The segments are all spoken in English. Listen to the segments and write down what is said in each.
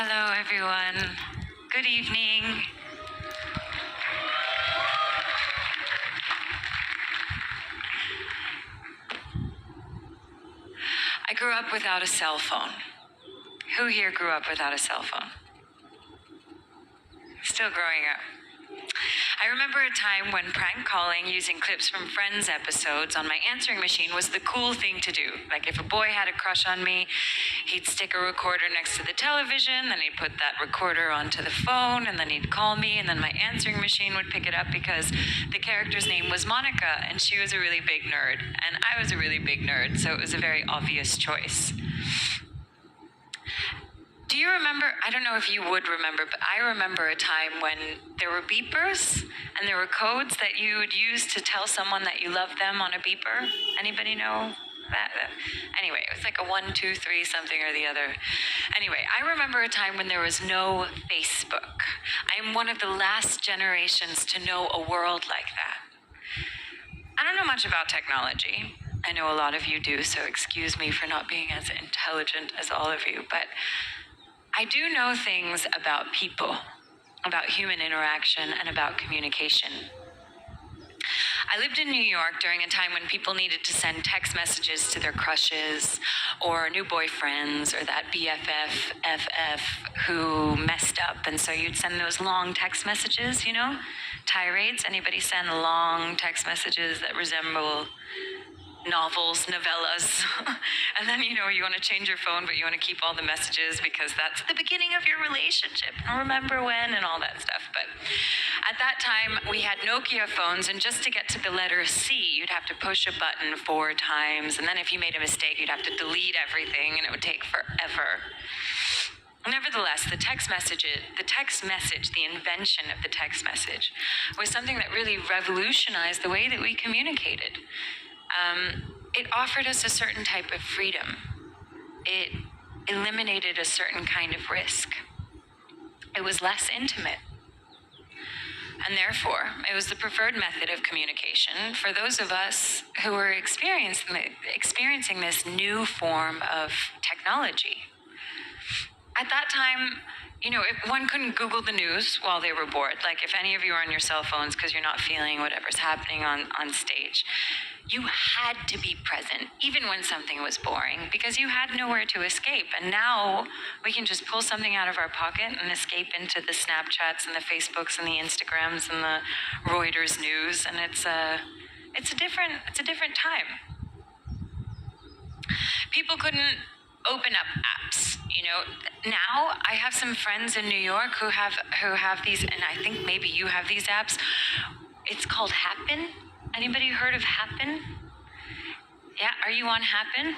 Hello, everyone. Good evening. I grew up without a cell phone. Who here grew up without a cell phone? Still growing up. I remember a time when prank calling using clips from Friends episodes on my answering machine was the cool thing to do. Like if a boy had a crush on me, he'd stick a recorder next to the television, then he'd put that recorder onto the phone, and then he'd call me, and then my answering machine would pick it up because the character's name was Monica, and she was a really big nerd, and I was a really big nerd, so it was a very obvious choice. Do you remember, I don't know if you would remember, but I remember a time when there were beepers and there were codes that you would use to tell someone that you loved them on a beeper. Anybody know that? Anyway, it was like a 1, 2, 3 something or the other. Anyway, I remember a time when there was no Facebook. I'm one of the last generations to know a world like that. I don't know much about technology. I know a lot of you do, so excuse me for not being as intelligent as all of you, but I do know things about people, about human interaction, and about communication. I lived in New York during a time when people needed to send text messages to their crushes or new boyfriends or that BFF, FF who messed up. And so you'd send those long text messages, you know, tirades. Anybody send long text messages that resemble novels, novellas, and then, you know, you want to change your phone, but you want to keep all the messages because that's the beginning of your relationship. And remember when and all that stuff. But at that time, we had Nokia phones, and just to get to the letter C, you'd have to push a button 4 times, and then if you made a mistake, you'd have to delete everything, and it would take forever. Nevertheless, the invention of the text message, was something that really revolutionized the way that we communicated. It offered us a certain type of freedom. It eliminated a certain kind of risk. It was less intimate. And therefore, it was the preferred method of communication for those of us who were experiencing this new form of technology. At that time, you know, if one couldn't Google the news while they were bored, like if any of you are on your cell phones because you're not feeling whatever's happening on stage, you had to be present, even when something was boring, because you had nowhere to escape. And now we can just pull something out of our pocket and escape into the Snapchats and the Facebooks and the Instagrams and the Reuters news, and it's a different time. People couldn't open up apps, you know. Now I have some friends in New York who have these, and I think maybe you have these apps. It's called Happen. Anybody heard of Happen? Yeah, are you on Happen?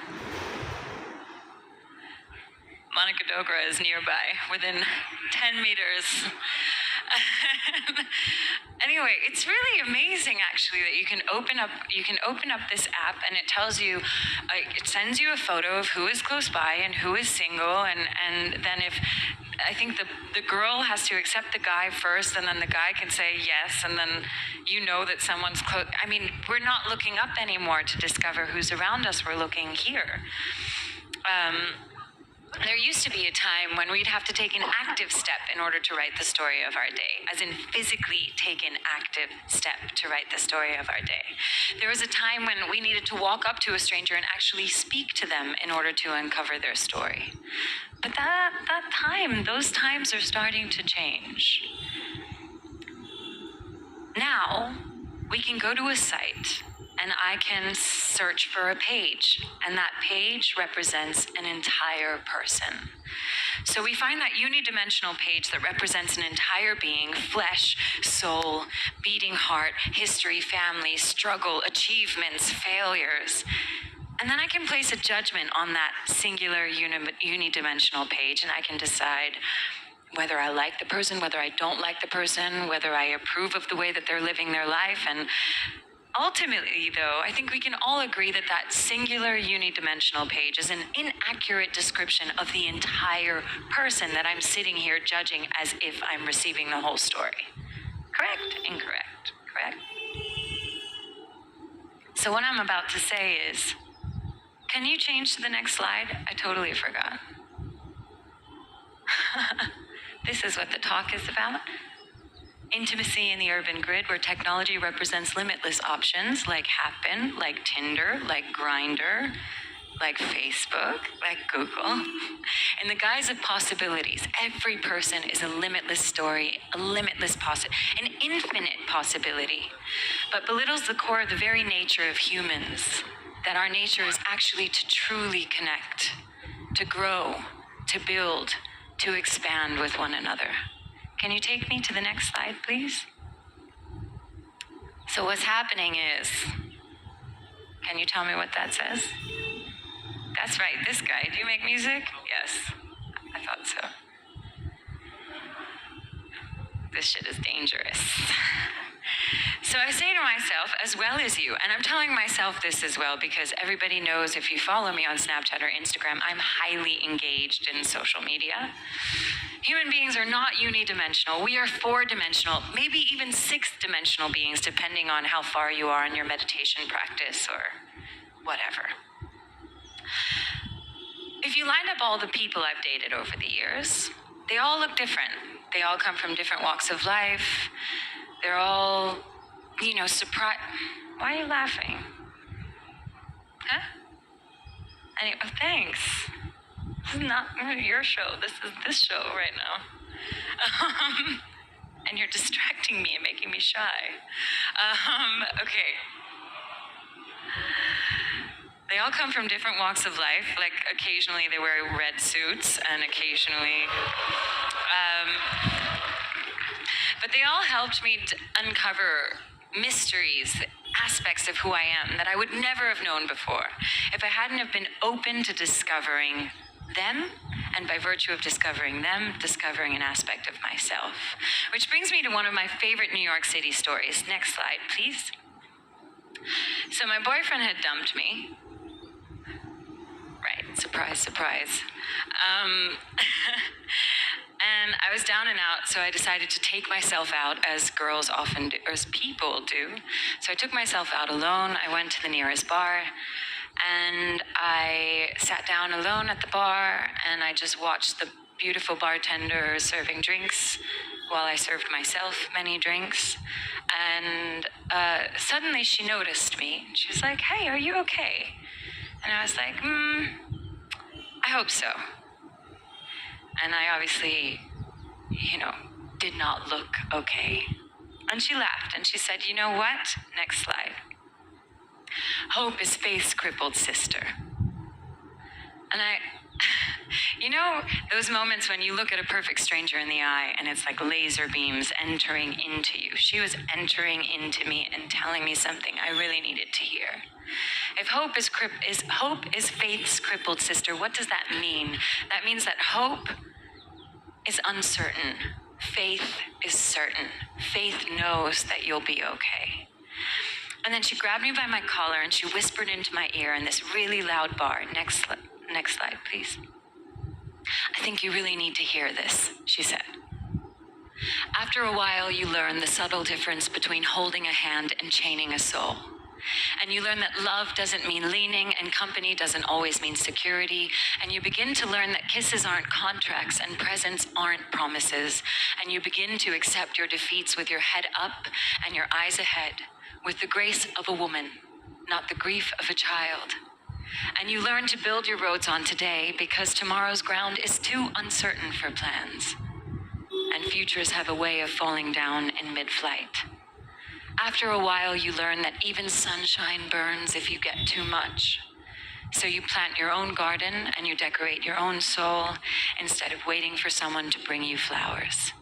Monica Dogra is nearby, within 10 meters. Anyway, it's really amazing actually that you can open up this app, and it tells you, it sends you a photo of who is close by and who is single, and then if I think the girl has to accept the guy first, and then the guy can say yes, and then you know that someone's close. I mean, we're not looking up anymore to discover who's around us. We're looking here. There used to be a time when we'd have to take an active step in order to write the story of our day, as in physically take an active step to write the story of our day. There was a time when we needed to walk up to a stranger and actually speak to them in order to uncover their story. But those times are starting to change. Now, we can go to a site and I can search for a page, and that page represents an entire person. So we find that unidimensional page that represents an entire being: flesh, soul, beating heart, history, family, struggle, achievements, failures. And then I can place a judgment on that singular unidimensional page, and I can decide whether I like the person, whether I don't like the person, whether I approve of the way that they're living their life. And ultimately, though, I think we can all agree that that singular unidimensional page is an inaccurate description of the entire person that I'm sitting here judging as if I'm receiving the whole story. Correct? Incorrect? Correct? So what I'm about to say is, can you change to the next slide? I totally forgot. this is what the talk is about. Intimacy in the urban grid, where technology represents limitless options like Happen, like Tinder, like Grindr, like Facebook, like Google. In the guise of possibilities, every person is a limitless story, a limitless an infinite possibility, but belittles the core of the very nature of humans, that our nature is actually to truly connect, to grow, to build, to expand with one another. Can you take me to the next slide, please? So what's happening is, can you tell me what that says? That's right, this guy. Do you make music? Yes, I thought so. This shit is dangerous. So I say to myself, as well as you, and I'm telling myself this as well because everybody knows if you follow me on Snapchat or Instagram, I'm highly engaged in social media. Human beings are not unidimensional. We are four-dimensional, maybe even six-dimensional beings, depending on how far you are in your meditation practice or whatever. If you line up all the people I've dated over the years, they all look different. They all come from different walks of life. They're all, surprised. Why are you laughing? Huh? Oh, thanks. This is not your show. This is this show right now. And you're distracting me and making me shy. Okay. They all come from different walks of life. Like occasionally they wear red suits and occasionally, but they all helped me to uncover mysteries, aspects of who I am that I would never have known before if I hadn't have been open to discovering them, and by virtue of discovering them, discovering an aspect of myself. Which brings me to one of my favorite New York City stories. Next slide, please. So my boyfriend had dumped me. Right, surprise, surprise. And I was down and out, so I decided to take myself out, as girls often do, or as people do. So I took myself out alone. I went to the nearest bar, and I sat down alone at the bar, and I just watched the beautiful bartender serving drinks while I served myself many drinks. And suddenly she noticed me. She was like, "Hey, are you okay?" And I was like, I hope so. And I obviously, did not look okay. And she laughed and she said, "You know what?" Next slide. "Hope is faith's crippled sister." And those moments when you look at a perfect stranger in the eye and it's like laser beams entering into you. She was entering into me and telling me something I really needed to hear. If hope is faith's crippled sister, what does that mean? That means that hope is uncertain. Faith is certain. Faith knows that you'll be okay. And then she grabbed me by my collar and she whispered into my ear in this really loud bar. Next slide, please. "I think you really need to hear this," she said. "After a while, you learn the subtle difference between holding a hand and chaining a soul. And you learn that love doesn't mean leaning and company doesn't always mean security. And you begin to learn that kisses aren't contracts and presents aren't promises. And you begin to accept your defeats with your head up and your eyes ahead, with the grace of a woman, not the grief of a child. And you learn to build your roads on today because tomorrow's ground is too uncertain for plans. And futures have a way of falling down in mid-flight. After a while, you learn that even sunshine burns if you get too much. So you plant your own garden and you decorate your own soul instead of waiting for someone to bring you flowers.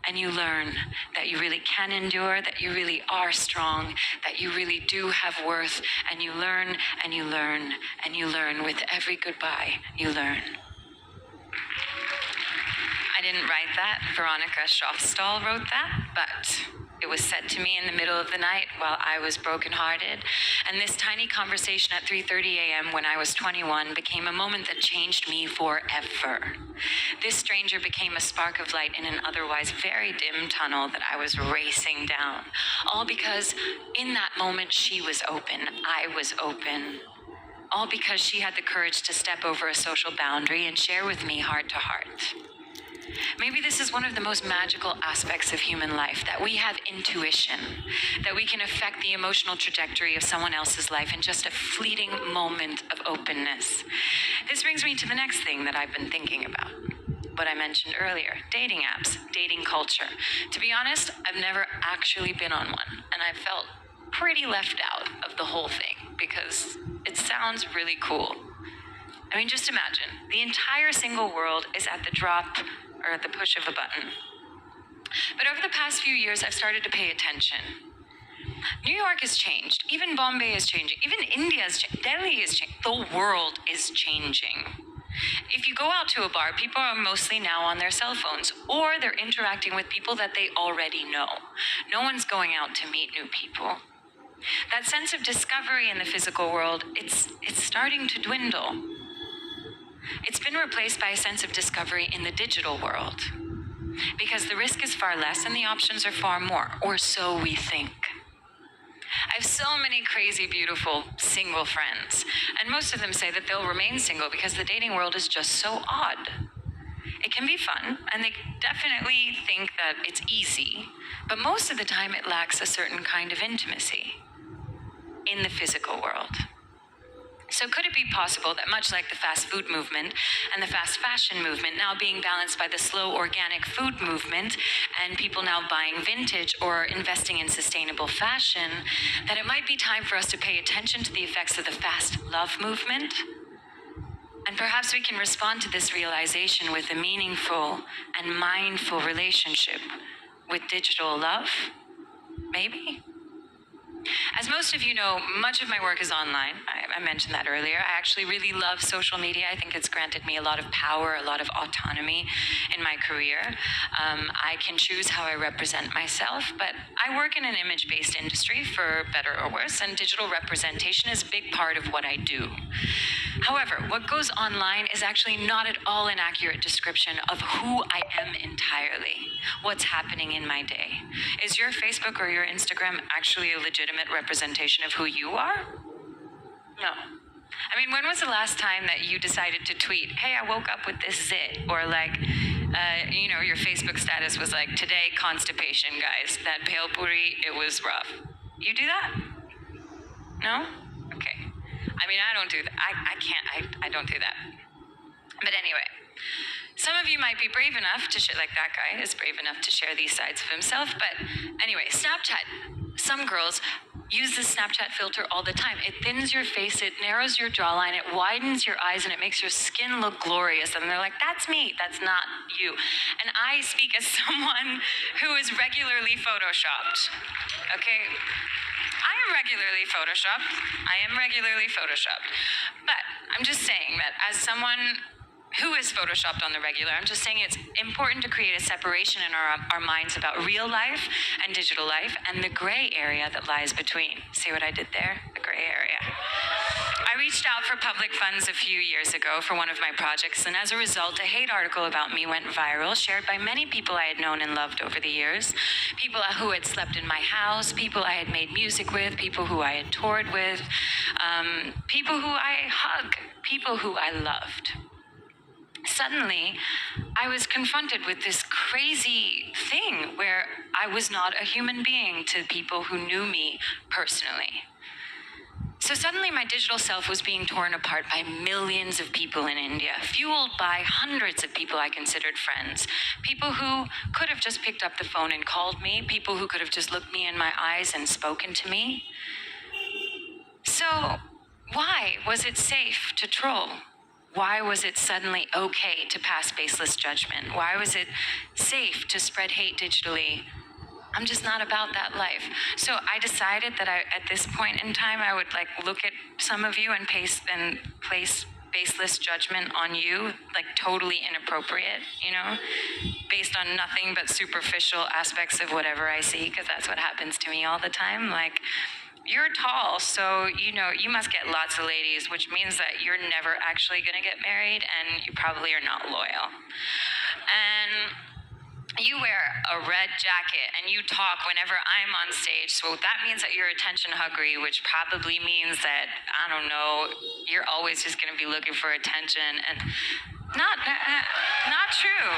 And you learn that you really can endure, that you really are strong, that you really do have worth, and you learn and you learn and you learn. With every goodbye, you learn." I didn't write that. Veronica Schofstall wrote that, but it was said to me in the middle of the night while I was brokenhearted. And this tiny conversation at 3:30 a.m. when I was 21 became a moment that changed me forever. This stranger became a spark of light in an otherwise very dim tunnel that I was racing down. All because in that moment she was open, I was open. All because she had the courage to step over a social boundary and share with me heart to heart. Maybe this is one of the most magical aspects of human life, that we have intuition, that we can affect the emotional trajectory of someone else's life in just a fleeting moment of openness. This brings me to the next thing that I've been thinking about. What I mentioned earlier, dating apps, dating culture. To be honest, I've never actually been on one, and I felt pretty left out of the whole thing because it sounds really cool. I mean, just imagine, the entire single world is at the drop or at the push of a button. But over the past few years, I've started to pay attention. New York has changed. Even Bombay is changing. Even India has changed. Delhi is changing. The world is changing. If you go out to a bar, people are mostly now on their cell phones, or they're interacting with people that they already know. No one's going out to meet new people. That sense of discovery in the physical world, it's starting to dwindle. It's been replaced by a sense of discovery in the digital world, because the risk is far less and the options are far more, or so we think. I have so many crazy, beautiful single friends, and most of them say that they'll remain single because the dating world is just so odd. It can be fun, and they definitely think that it's easy, but most of the time it lacks a certain kind of intimacy in the physical world. So could it be possible that much like the fast food movement and the fast fashion movement now being balanced by the slow organic food movement and people now buying vintage or investing in sustainable fashion, that it might be time for us to pay attention to the effects of the fast love movement? And perhaps we can respond to this realization with a meaningful and mindful relationship with digital love? Maybe? As most of you know, much of my work is online. I mentioned that earlier. I actually really love social media. I think it's granted me a lot of power, a lot of autonomy in my career. I can choose how I represent myself, but I work in an image-based industry, for better or worse, and digital representation is a big part of what I do. However, what goes online is actually not at all an accurate description of who I am entirely, what's happening in my day. Is your Facebook or your Instagram actually a legitimate representation of who you are? No. I mean, when was the last time that you decided to tweet, hey, I woke up with this zit? Or like, your Facebook status was like, today, constipation, guys. That pale puri, it was rough. You do that? No? Okay. I mean, I don't do that. I don't do that. But anyway, some of you might be brave enough to share, like that guy is brave enough to share these sides of himself. But anyway, Snapchat. Some girls use the Snapchat filter all the time. It thins your face, it narrows your jawline, it widens your eyes, and it makes your skin look glorious. And they're like, that's me, that's not you. And I speak as someone who is regularly photoshopped, okay? I am regularly photoshopped. But I'm just saying that as someone who is photoshopped on the regular, I'm just saying it's important to create a separation in our minds about real life and digital life and the gray area that lies between. See what I did there? The gray area. I reached out for public funds a few years ago for one of my projects, and as a result, a hate article about me went viral, shared by many people I had known and loved over the years. People who had slept in my house, people I had made music with, people who I had toured with, people who I hug, people who I loved. Suddenly, I was confronted with this crazy thing where I was not a human being to people who knew me personally. So suddenly my digital self was being torn apart by millions of people in India, fueled by hundreds of people I considered friends, people who could have just picked up the phone and called me, people who could have just looked me in my eyes and spoken to me. So why was it safe to troll? Why was it suddenly okay to pass baseless judgment? Why was it safe to spread hate digitally? I'm just not about that life. So I decided that at this point in time, I would look at some of you and place baseless judgment on you, totally inappropriate, based on nothing but superficial aspects of whatever I see, because that's what happens to me all the time. You're tall, so you must get lots of ladies, which means that you're never actually gonna get married and you probably are not loyal. And you wear a red jacket and you talk whenever I'm on stage, so that means that you're attention hungry, which probably means that, I don't know, you're always just gonna be looking for attention, and not true.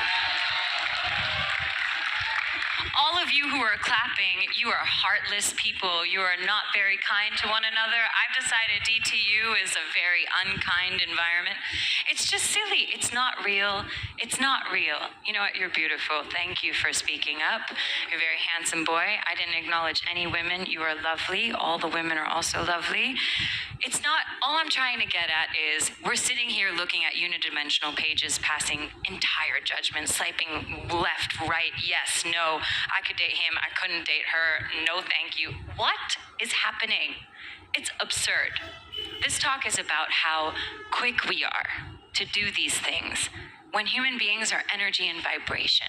you who are clapping, you are heartless people. You are not very kind to one another. I've decided DTU is a very unkind environment. It's just silly. It's not real. It's not real. You know what? You're beautiful. Thank you for speaking up. You're a very handsome boy. I didn't acknowledge any women. You are lovely. All the women are also lovely. It's not, all I'm trying to get at is we're sitting here looking at unidimensional pages, passing entire judgments, swiping left, right, yes, no, I could date him, I couldn't date her, no thank you. What is happening? It's absurd. This talk is about how quick we are to do these things when human beings are energy and vibration.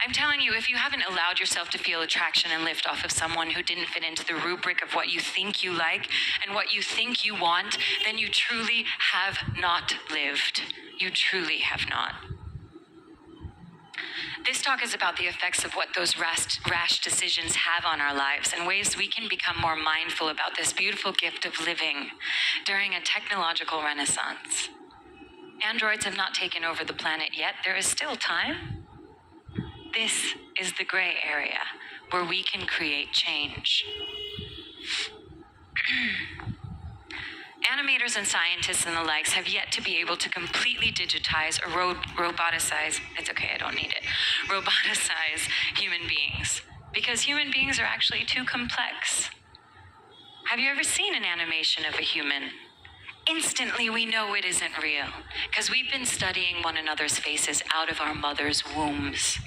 I'm telling you, if you haven't allowed yourself to feel attraction and lift off of someone who didn't fit into the rubric of what you think you like and what you think you want, then you truly have not lived. You truly have not. This talk is about the effects of what those rash decisions have on our lives and ways we can become more mindful about this beautiful gift of living during a technological renaissance. Androids have not taken over the planet yet. There is still time. This is the gray area where we can create change. Animators and scientists and the likes have yet to be able to completely digitize or roboticize, it's okay, I don't need it, roboticize human beings, because human beings are actually too complex. Have you ever seen an animation of a human? Instantly we know it isn't real, because we've been studying one another's faces out of our mother's wombs.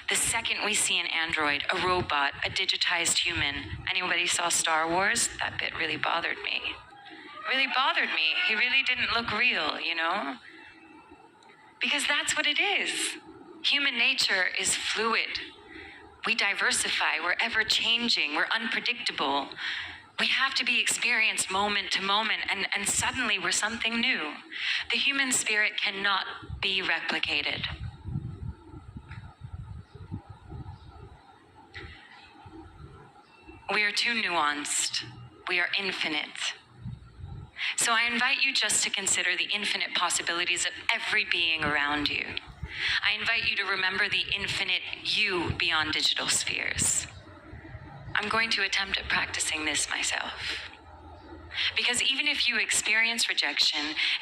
The second we see an android, a robot, a digitized human, anybody saw Star Wars? That bit really bothered me. It really bothered me. He really didn't look real, you know? Because that's what it is. Human nature is fluid. We diversify, we're ever changing, we're unpredictable. We have to be experienced moment to moment, and suddenly we're something new. The human spirit cannot be replicated. We are too nuanced. We are infinite. So I invite you just to consider the infinite possibilities of every being around you. I invite you to remember the infinite you beyond digital spheres. I'm going to attempt at practicing this myself. Because even if you experience rejection,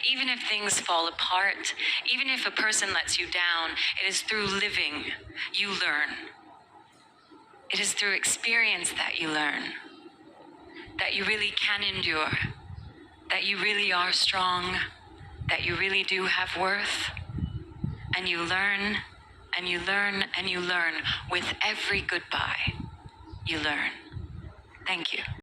even if things fall apart, even if a person lets you down, it is through living you learn. It is through experience that you learn, that you really can endure, that you really are strong, that you really do have worth, and you learn, and you learn, and you learn. With every goodbye, you learn. Thank you.